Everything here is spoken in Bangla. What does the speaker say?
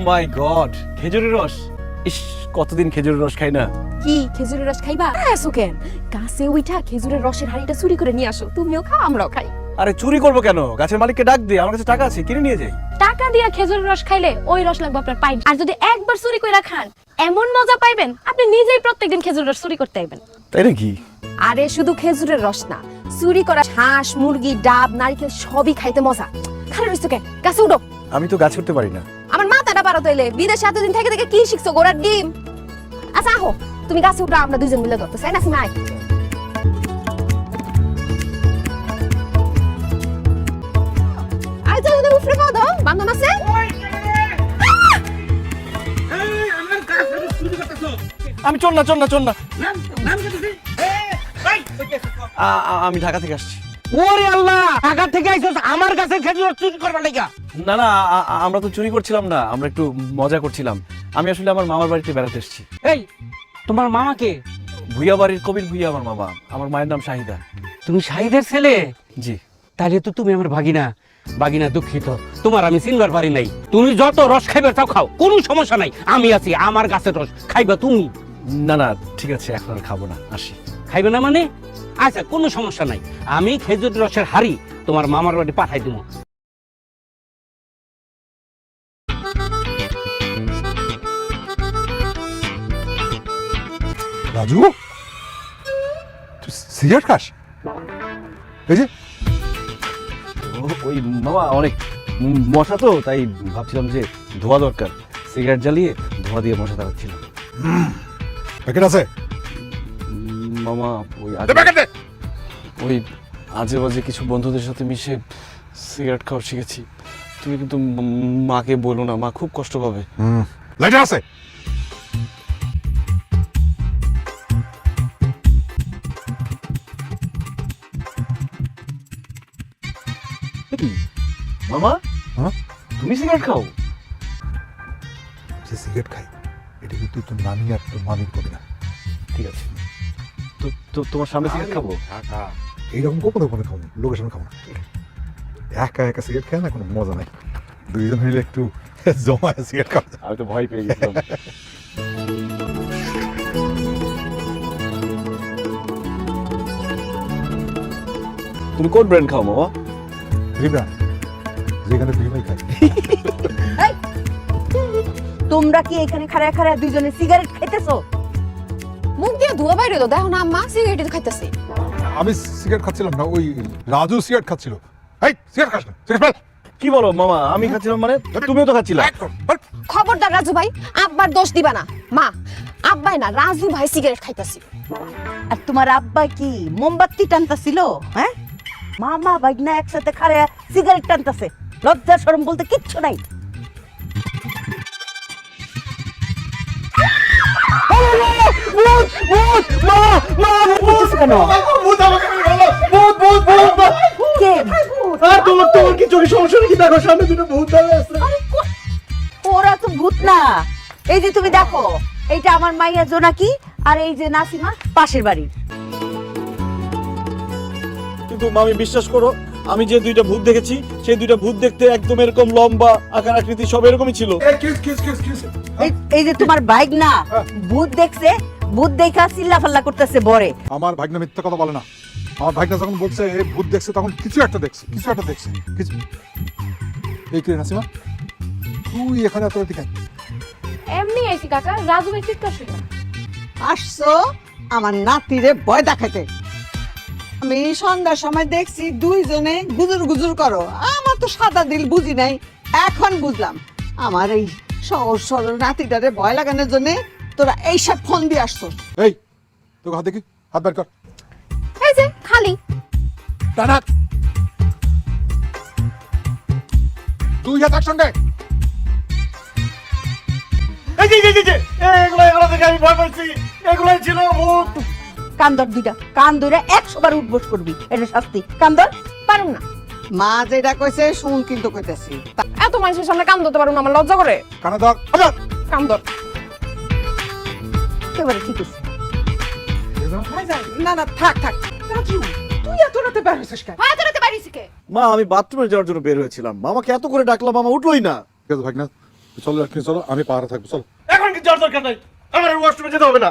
মাই গড, খেজুরের রস। ইস, কতদিন খেজুরের রস খাই না। কি খেজুরের রস খাইবা? আসো কেন, গাছে উঠা খেজুরের রসের হাড়িটা চুরি করে নিয়ে আসো, তুমিও খাও আমরাও খাই। আরে চুরি করবো কেন? গাছের মালিককে ডাক দিয়ে, আমার কাছে টাকা আছে, কিনে নিয়ে যাই। টাকা দিয়া খেজুরের রস খাইলে ওই রস লাগবে আপনার পাইপ। আর যদি একবার চুরি করে খান এমন মজা পাইবেন আপনি নিজেই প্রত্যেকদিন খেজুরের রস চুরি করতে আইবেন। তাই নাকি? আরে শুধু খেজুরের রস না, চুরি করা হাঁস, মুরগি, ডাব, নারকেল সবই খাইতে মজা। খারাপ হইছো কেন? গাছে উঠো। আমি তো গাছ উঠতে পারি না। আমার মাথাটা পারো তাইলে, বিদেশে এতদিন থেকে থেকে কি শিখছো? গোড়ার ডিম। আচ্ছা আহো, তুমি গাছে উঠো, আমরা দুইজন মিলে ধরতে চাই না সিমাই। আই যাও, উফরে পাও দাও, বান্ধন আছে? আমি চল না, চল না, চল না। আমি ঢাকা থেকে আসছি। ওরে আল্লাহ, ঢাকা থেকে আইছস আমার কাছে খেজুর চুরি করবার লাগা? না না, আমরা তো চুরি করছিলাম না, আমরা একটু মজা করছিলাম। আমি আসলে আমার মামার বাড়িতে বেড়াতে এসেছি। এই তোমার মামা কে? ভুইয়া বাড়ির কবির ভুইয়া আমার মামা। আমার মায়ের নাম শাহিদা। তুমি শাহিদের ছেলে? জি। তাহলে তো তুমি আমার ভাগিনা। ভাগিনা দুঃখিত, তোমার আমি চিনবার পারি নাই। তুমি যত রস খাইবে তাও খাও, কোনো সমস্যা নাই, আমি আছি। আমার গাছের রস খাইবা তুমি? না না, ঠিক আছে, এখন আর খাবো না, আসি। খাইবে না মানে? আচ্ছা, কোনো সমস্যা নাই, আমি খেজুর রসের হাড়ি তোমার মামার বাড়ি পাঠাই দিব। রাজু, তুই সিগারেট খাস? এই যে ওই মামা, অনেক মশা তো, তাই ভাবছিলাম যে ধোয়া দরকার। সিগারেট জ্বালিয়ে ধোয়া দিয়ে মশা তাড়াচ্ছিলাম। প্যাকেট আছে? মামা ওই আজে বাজে কিছু বন্ধুদের সাথে মিশে সিগারেট খাওয়া শিখেছি। তুমি কিন্তু মাকে বলো না, মা খুব কষ্ট পাবে। লাইটার আছে? মামা, হ্যাঁ? তুমি সিগারেট খাও? যে সিগারেট খাই এটা কিন্তু তোর নানি আর তোর মামির করবে না। ঠিক আছে, তো তোমার সামনে সিগারেট খাবো? এইরকম গোপনে গোপনে খাবো, লোকের সামনে খাবো না। একা একা সিগারেট খায় না, কোনো মজা নাই। দুইজন মিলে একটু জমায় সিগারেট খাবো। আমি তো ভয় পেয়ে গেছিলাম। তুমি কোন ব্র্যান্ড খাও মামা? ভিভা, যেখানে ভিভাই খাই। তোমরা কি এখানে খাড়া খাড়া দুইজনে সিগারেট খাইতেছো? মুখ দিয়ে ধোয়া বাইরে তো দেখো না, আম্মা সিগারেট খাইতেছে। আমি সিগারেট খাচ্ছিলাম না, ওই রাজু সিগারেট খাচ্ছিল। এই সিগারেট খাস না, সিগারেট ফেল। কি বলো মামা? আমি খাচ্ছিলাম মানে? তুমিও তো খাচ্ছিলা। খবরদার রাজু ভাই, আব্বার দোষ দিবা না। মা, আব্বাই না, রাজু ভাই সিগারেট খাইতেছি। আর তোমার আব্বা কি মোমবাতি টানতাছিল? হ্যাঁ, মামা ভাগনা একসাথে খাড়া সিগারেট টানতাছে, লজ্জা শরম বলতে কিচ্ছু নাই। কে? তোমার কি চোখে সমস্যা নাকি? দেখো সামনে দুটো ভূত দাঁড়িয়ে আছে। ওরা তো ভূত না, এই যে তুমি দেখো, এইটা আমার মাইয়া জোনাকি, আর এই যে নাসিমা পাশের বাড়ির। কিন্তু মামি বিশ্বাস করো, আমি যে দুইটা ভূত দেখেছি, সেই দুইটা ভূত দেখতে একদম এরকম লম্বা, আকার আকৃতি সব এরকমই ছিল। এই যে তোমার ভাগনা ভূত দেখছে, ভূত দেখা চিল্লা ফাল্লা করতেছে বরে। আমার ভাগনা মিথ্যা কথা বলে না। আমার ভাগনা যখন বলছে এই ভূত দেখছে, তখন কিছু একটা দেখছে, কিছু একটা দেখছে, কিছু। এই কি রে নাসিমা, তুই এখানে এত রাতে কেন? এমনি আইছি কাকা, রাজু ভাই চিৎকার শুনে। আসছো আমার নাতিরে ভয় দেখাতে। আমি সন্ধ্যার সময় দেখছি দুইজনে গুজুর গুজুর করো। আমার তো সাদা দিল বুঝি নাই, এখন বুঝলাম। আমার এই সহজ সরল নাতিটারে ভয় লাগানোর জন্য তোরা এইসব ফোন দিয়ে আসছো। এই তোকে হাত দেখি, হাত বের কর। এই যে খালি। টানা দুই হাত একসঙ্গে। এগুলো দেখে আমি ভয় পাচ্ছি। এগুলাই ছিল ভূত। কান্দর দুইটা, কান ধরে 100 বার উঠবোস করবি, এটা শাস্তি। কান্দর পারুম না। মা যেটা কইছে শুন কিন্তু কইতেছি। এত মানুষের সামনে কাম ধরতে পারুম না, আমার লজ্জা করে। কানে ধর। কাম ধর। একেবারে ঠিক আছে। না না থাক থাক। রাজু, তুই এত রাতে বের হইছিস কেন? হ্যাঁ, তোরাতে পারিস কে? মা, আমি বাথরুমে যাওয়ার জন্য বের হয়েছিলাম, মামাকে এত করে ডাকলাম, মামা উঠলোই না। ঠিক আছে ভাগনা, চলো রাখি চলো, আমি পাহাড়ে থাকবো, চলো। এখন কি যাওয়ার দরকার নাই, আমার ওয়াশরুমে যেতে হবে না।